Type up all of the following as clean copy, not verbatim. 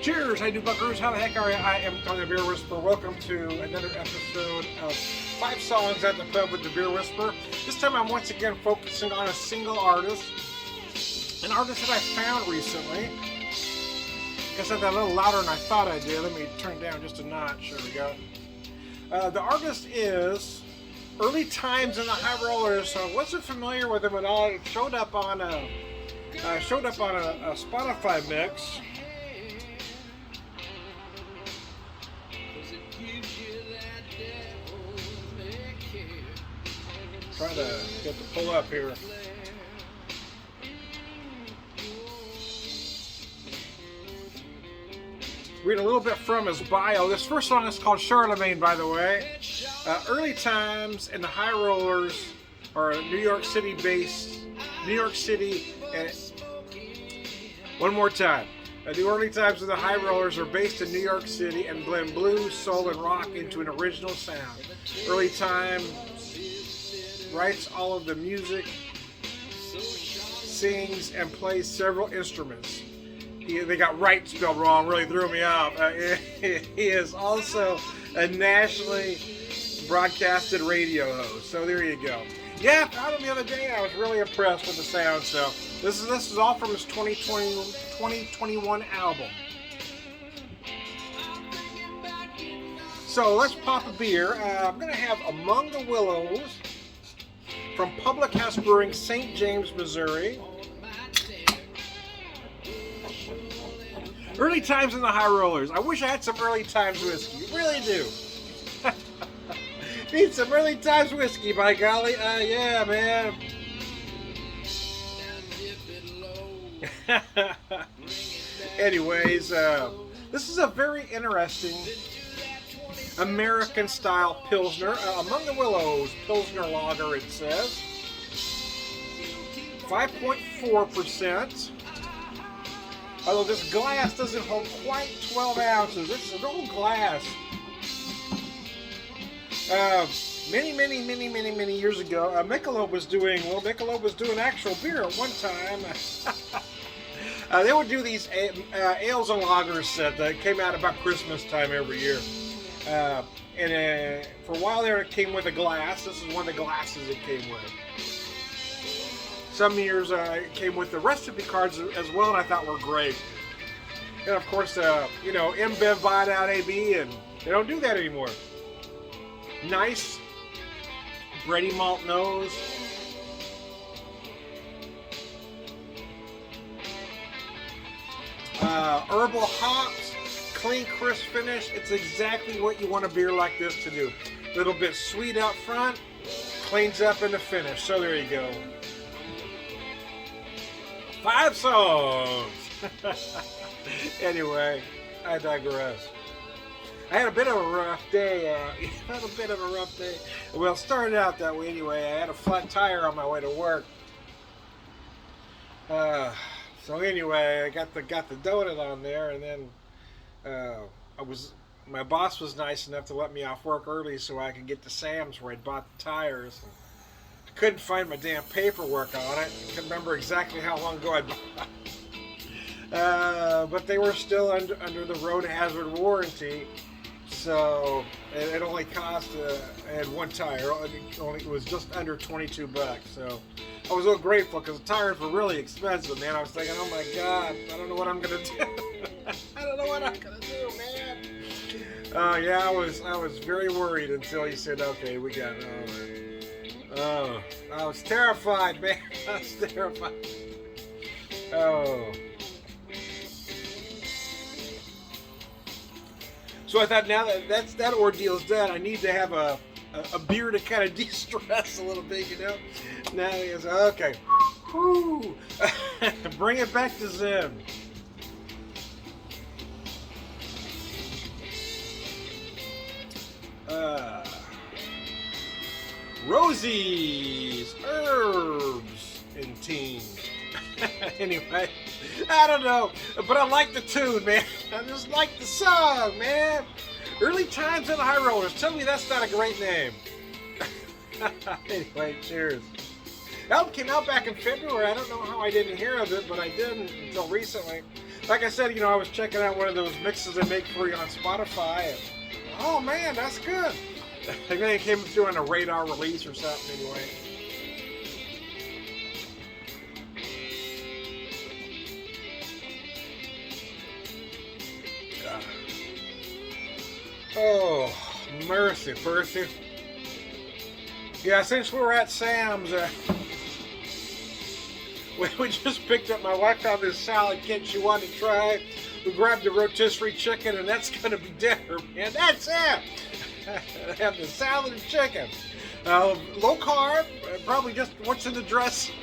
Cheers! Hey, Buckaroos, how the heck are you? I am Tony the Beer Whisperer. Welcome to another episode of 5 Songs at the Pub with the Beer Whisperer. This time I'm once again focusing on a single artist. An artist that I found recently. I guess I got a little louder than I thought I did. Let me turn it down just a notch. There we go. The artist is Early Times in the High Rollers. So I wasn't familiar with him at all. It showed up on a Spotify mix. Trying to get the pull up here. Read a little bit from his bio. This first song is called Charlemagne, by the way. Early Times and the High Rollers are New York City based. New York City. One more time. The Early Times and the High Rollers are based in New York City and blend blues, soul, and rock into an original sound. Early Times writes all of the music, sings, and plays several instruments. They got right spelled wrong, really threw me off. He is also a nationally broadcasted radio host. So there you go. Yeah, I found him the other day and I was really impressed with the sound. So this is all from his 2021 album. So let's pop a beer. I'm going to have Among the Willows from Public House Brewing, St. James, Missouri. Early Times in the High Rollers. I wish I had some Early Times whiskey. Really do. Need some Early Times whiskey, by golly. Yeah, man. Anyways, this is a very interesting American-style Pilsner. Among the Willows Pilsner Lager, it says. 5.4%. Although this glass doesn't hold quite 12 ounces. It's an old glass. Many years ago, Michelob was doing actual beer at one time. They would do these ales and lagers that came out about Christmas time every year. And for a while there, it came with a glass. This is one of the glasses it came with. Some years it came with the recipe cards as well, and I thought were great. And of course, InBev bought out AB, and they don't do that anymore. Nice bready malt nose. Herbal hops, clean, crisp finish. It's exactly what you want a beer like this to do. A little bit sweet up front, cleans up in the finish. So there you go. 5 songs. Anyway, I digress. I had a bit of a rough day. Well, it started out that way anyway. I had a flat tire on my way to work. So anyway, I got the donut on there, and then my boss was nice enough to let me off work early so I could get to Sam's where I'd bought the tires. I couldn't find my damn paperwork on it. I couldn't remember exactly how long ago I'd bought it. But they were still under the road hazard warranty. So it only cost, I had one tire, it was just under $22. So I was a little grateful because the tires were really expensive, man. I was thinking, oh my God, I don't know what I'm going to do. I don't know what I'm going to do, man. Yeah, I was very worried until he said, okay, we got it. Oh, I was terrified, man. I was terrified. Oh. So I thought, now that ordeal's done, I need to have a beer to kind of de-stress a little bit, Now he goes, okay, whew. Bring it back to Zen. Rosie's Herbs and Tea. Anyway, I don't know, but I like the tune, man. I just like the song, man. Early Times in the High Rollers. Tell me that's not a great name. Anyway, cheers. The album came out back in February. I don't know how I didn't hear of it, but I didn't until recently. like I said, I was checking out one of those mixes they make for you on Spotify, and oh man, that's good. I think it came through on a radar release or something anyway. Oh, mercy, mercy. Yeah, since we're at Sam's, we just picked up, my wife found this salad kit she wanted to try. We grabbed the rotisserie chicken, and that's going to be dinner, man. That's it. Have the salad and chicken. Low carb, probably just what's in the dressing.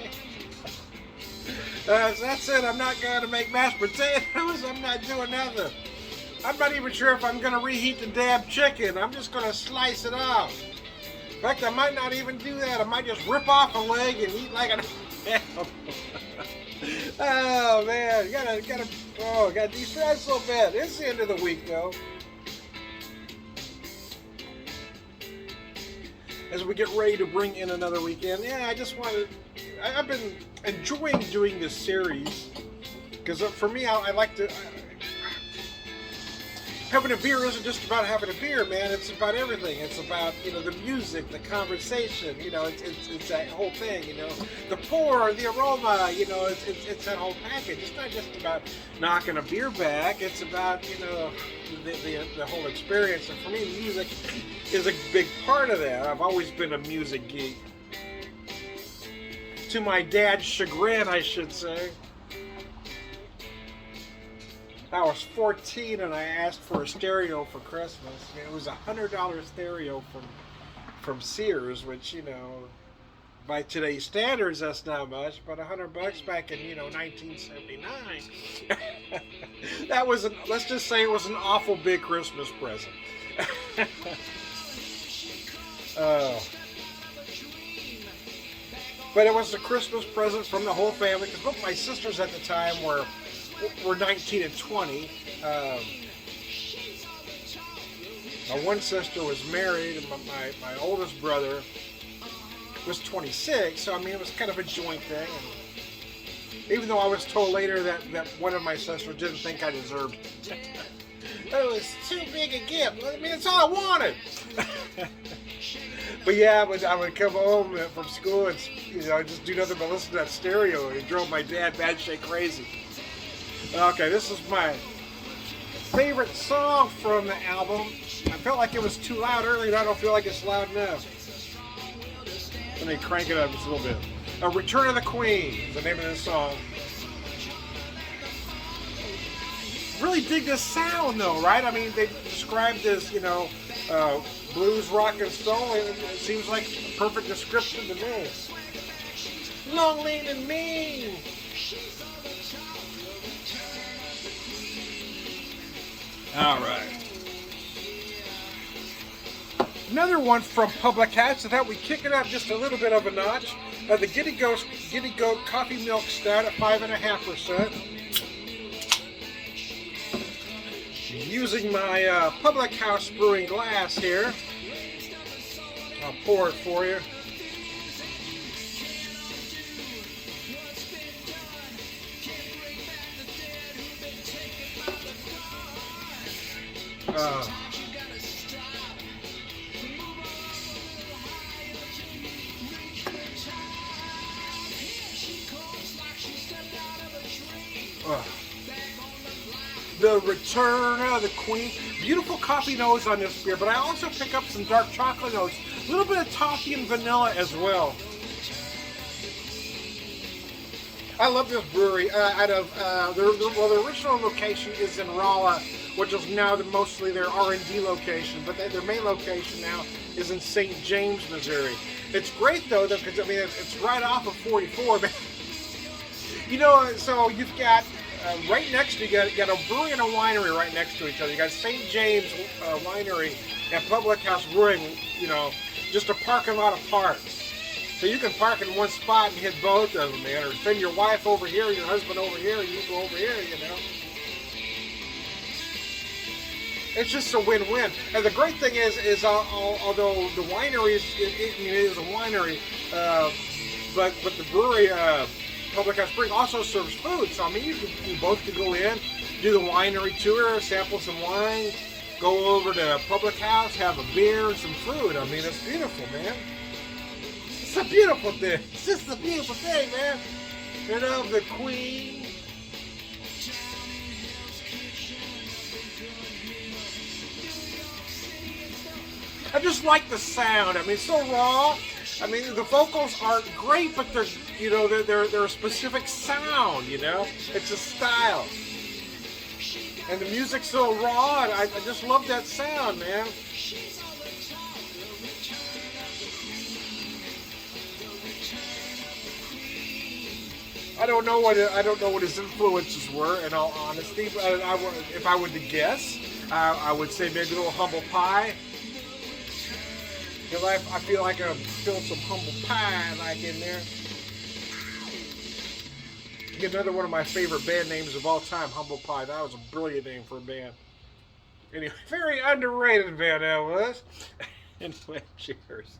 That's it. I'm not going to make mashed potatoes. I'm not doing nothing. I'm not even sure if I'm going to reheat the damn chicken. I'm just going to slice it off. In fact, I might not even do that. I might just rip off a leg and eat like an oh man, gotta de-stress a little bit. It's the end of the week though. As we get ready to bring in another weekend, I've been enjoying doing this series because for me, I like to. Having a beer isn't just about having a beer, man. It's about everything. It's about, the music, the conversation, it's that whole thing, the pour, the aroma, it's that whole package. It's not just about knocking a beer back. It's about, the whole experience. And for me, music is a big part of that. I've always been a music geek. To my dad's chagrin, I should say. I was 14 and I asked for a stereo for Christmas. It was a $100 stereo from Sears, which, by today's standards, that's not much, but $100 back in, 1979. That was, let's just say it was an awful big Christmas present. But it was a Christmas present from the whole family, because both my sisters at the time were 19 and 20. My one sister was married, and my oldest brother was 26. So it was kind of a joint thing. And even though I was told later that one of my sisters didn't think I deserved it. It was too big a gift. It's all I wanted. But yeah, I would come home from school and just do nothing but listen to that stereo, and it drove my dad batshit crazy. Okay, this is my favorite song from the album. I felt like it was too loud earlier, and I don't feel like it's loud enough. Let me crank it up just a little bit. Return of the Queen is the name of this song. Really dig this sound though, right? They described this, blues, rock, and soul, and it seems like a perfect description to me. Long, lean, and mean. All right. Another one from Public House. I thought we'd kick it up just a little bit of a notch. The Giddy Goat Coffee Milk Stout at 5.5%. Using my Public House brewing glass here. I'll pour it for you. The Return of the Queen. Beautiful coffee notes on this beer, but I also pick up some dark chocolate notes. A little bit of toffee and vanilla as well. I love this brewery. The original location is in Rolla, which is now mostly their R&D location, but their main location now is in St. James, Missouri. It's great though, because it's right off of 44. So you've got right next to you got a brewery and a winery right next to each other. You got St. James Winery and Public House Brewing. Just a parking lot apart. So you can park in one spot and hit both of them, man, or send your wife over here, your husband over here, and you go over here, It's just a win-win. And the great thing is although the winery is a winery, but the brewery Public House Brewing also serves food. So, I mean, you both could go in, do the winery tour, sample some wine, go over to Public House, have a beer and some food. I mean, it's beautiful, man. It's a beautiful thing. It's just a beautiful thing, man. You know, the Queen. I just like the sound. I mean, it's so raw. I mean, the vocals aren't great, but they're, you know, they're a specific sound. You know, it's a style. And the music's so raw, and I just love that sound, man. I don't know what his influences were, in all honesty. But if I were to guess, I would say maybe a little Humble Pie. Because I feel like I'm feeling some Humble Pie like in there. Another one of my favorite band names of all time, Humble Pie. That was a brilliant name for a band. Anyway, very underrated band that was. Anyway, cheers.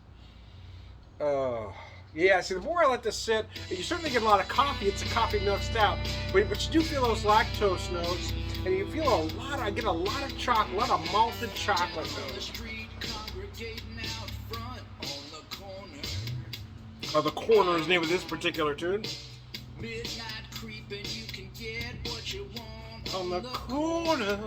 Yeah, see, the more I let this sit, you certainly get a lot of coffee. It's a coffee milk stout, but you do feel those lactose notes, and you feel I get a lot of chocolate, a lot of malted chocolate notes. The Corner is the name of this particular tune. You can get what you want on the corner.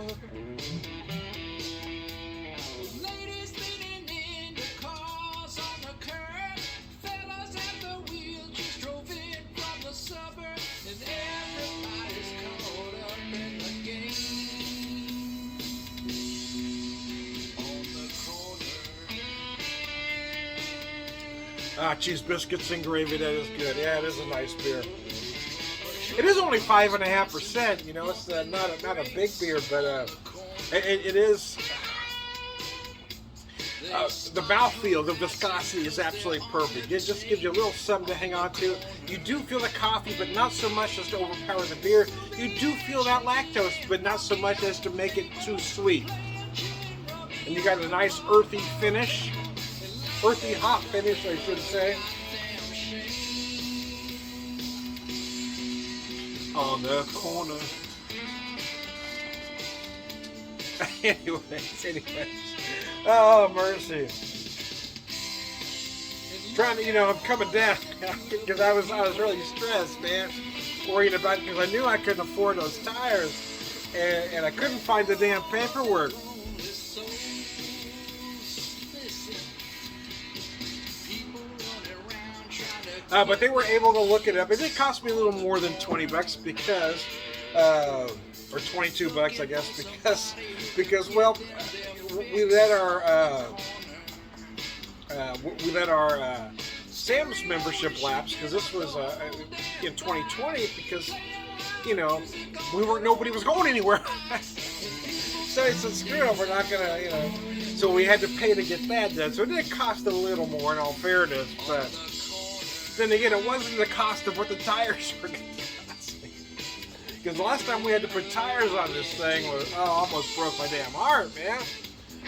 Ladies leaning in the cars on the curb, fellas at the wheel just drove in from the suburbs, and everybody's caught up in the game on the corner. Cheese biscuits and gravy, that is good. Yeah, it is a nice beer. It is only 5.5%. You know, it's not a big beer, but it is. The mouthfeel, the viscosity is absolutely perfect. It just gives you a little something to hang on to. You do feel the coffee, but not so much as to overpower the beer. You do feel that lactose, but not so much as to make it too sweet. And you got a nice earthy finish, earthy hop finish, I should say. On the corner. anyways. Oh, mercy. Trying to, I'm coming down because I was really stressed, man. Worried about, because I knew I couldn't afford those tires, and I couldn't find the damn paperwork. But they were able to look it up. It did cost me a little more than $20 because, or $22, I guess, because well, we let our Sam's membership lapse, because this was in 2020, because nobody was going anywhere. So I said, screw it, we're not gonna, So we had to pay to get that done. So it did cost a little more, in all fairness, but then again, it wasn't the cost of what the tires were going to cost me. Because the last time we had to put tires on this thing was, almost broke my damn heart, man.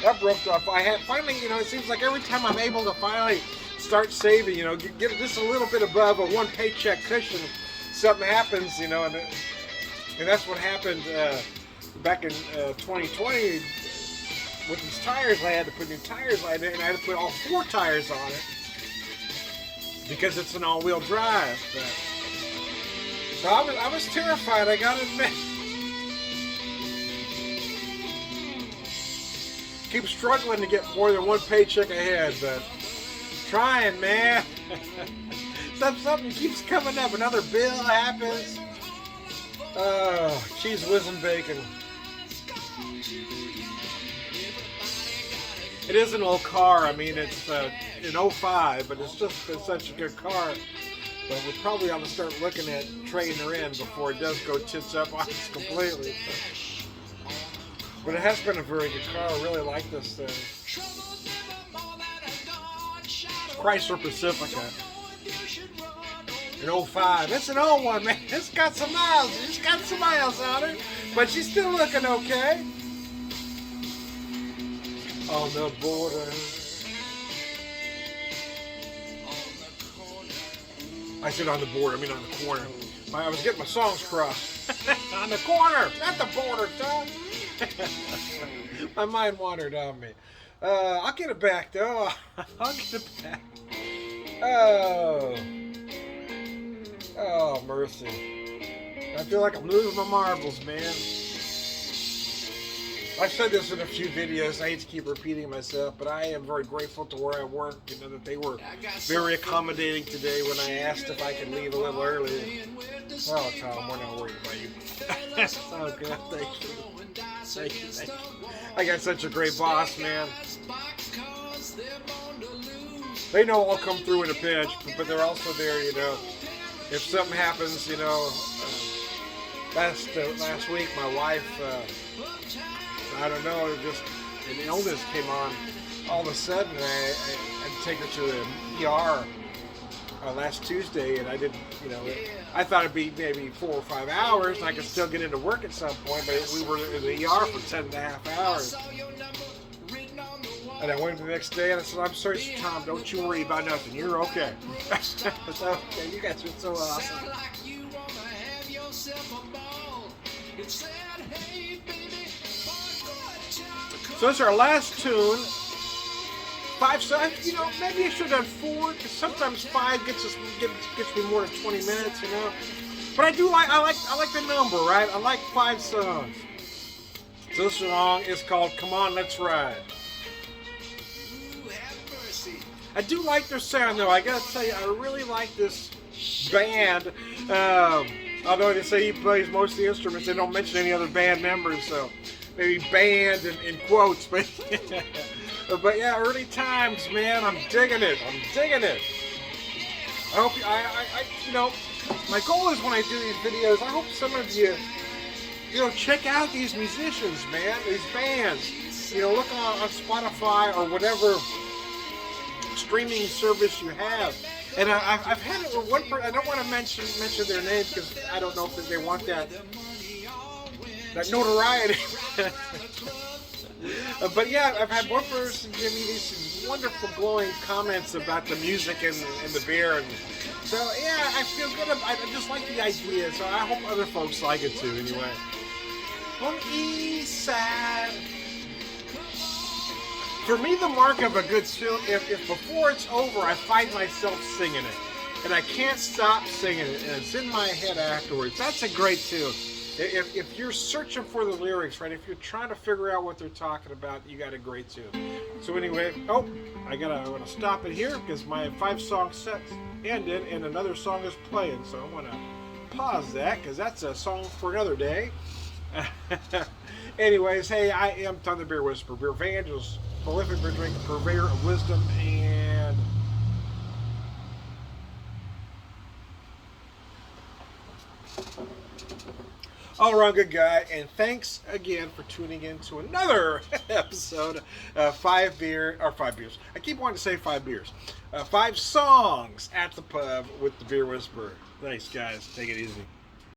That broke off. I had finally, it seems like every time I'm able to finally start saving, get just a little bit above a one paycheck cushion, something happens, and that's what happened back in 2020 with these tires. I had to put new tires on it, and I had to put all 4 tires on it because it's an all-wheel drive. So I was terrified, I gotta admit. Keep struggling to get more than one paycheck ahead, but trying, man. Something keeps coming up. Another bill happens. Cheese whiz and bacon. It is an old car. I mean, it's an 05, but it's just been such a good car. But we probably ought to start looking at trading her in before it does go tits up on us completely. But it has been a very good car. I really like this thing. Chrysler Pacifica. An 05. It's an old one, man. It's got some miles. It's got some miles on it. But she's still looking okay. On the border. I said on the board, I mean on the corner. I was getting my songs crossed. On the corner, not the border, Tom. My mind wandered on me. I'll get it back, though. I'll get it back. Oh. Oh, mercy. I feel like I'm losing my marbles, man. I've said this in a few videos. I hate to keep repeating myself, but I am very grateful to where I work. You know, that they were very accommodating today when I asked if I could leave a little early. Oh, Tom, we're not worried about you. Oh, good. Thank you. Thank you. Thank you. I got such a great boss, man. They know I'll come through in a pinch, but they're also there, you know. If something happens, you know. Last week, my wife, I don't know, just an illness came on. All of a sudden, I had to take her to the ER last Tuesday, and I didn't, you know, I thought it'd be maybe 4 or 5 hours, and I could still get into work at some point, but we were in the ER for 10.5 hours. And I went the next day, and I said, I'm sorry, Tom, don't you worry about nothing. You're okay. So, okay, you guys are so awesome. So this is our last tune. 5 songs, you know, maybe I should have done 4, because sometimes 5 gets me more than 20 minutes, you know. But I like the number, right? I like 5 songs. So this song is called "Come On, Let's Ride." I do like their sound, though. I gotta tell you, I really like this band. Although they say he plays most of the instruments, they don't mention any other band members, so maybe band in quotes, but but yeah, early times, man. I'm digging it. I'm digging it. I hope you know, my goal is when I do these videos, I hope some of you know, check out these musicians, man, these bands. You know, look on Spotify or whatever streaming service you have. And I've had it with one person. I don't want to mention their name because I don't know if they want that notoriety. But yeah, I've had one person give me these wonderful glowing comments about the music and the beer, and so yeah, I feel good. I just like the idea, so I hope other folks like it too. Anyway, on the East Side. For me, the mark of a good tune, if before it's over, I find myself singing it, and I can't stop singing it, and it's in my head afterwards. That's a great tune. If you're searching for the lyrics, right, if you're trying to figure out what they're talking about, you got a great tune. So anyway, I want to stop it here because my 5-song set ended, and another song is playing, so I want to pause that because that's a song for another day. Anyways, hey, I am Tom the Beer Whisperer, beer evangelist, prolific beer drinker, purveyor of wisdom, and all around good guy. And thanks again for tuning in to another episode of 5 beers. I keep wanting to say 5 beers. 5 songs at the pub with the Beer Whisperer. Thanks, guys. Take it easy.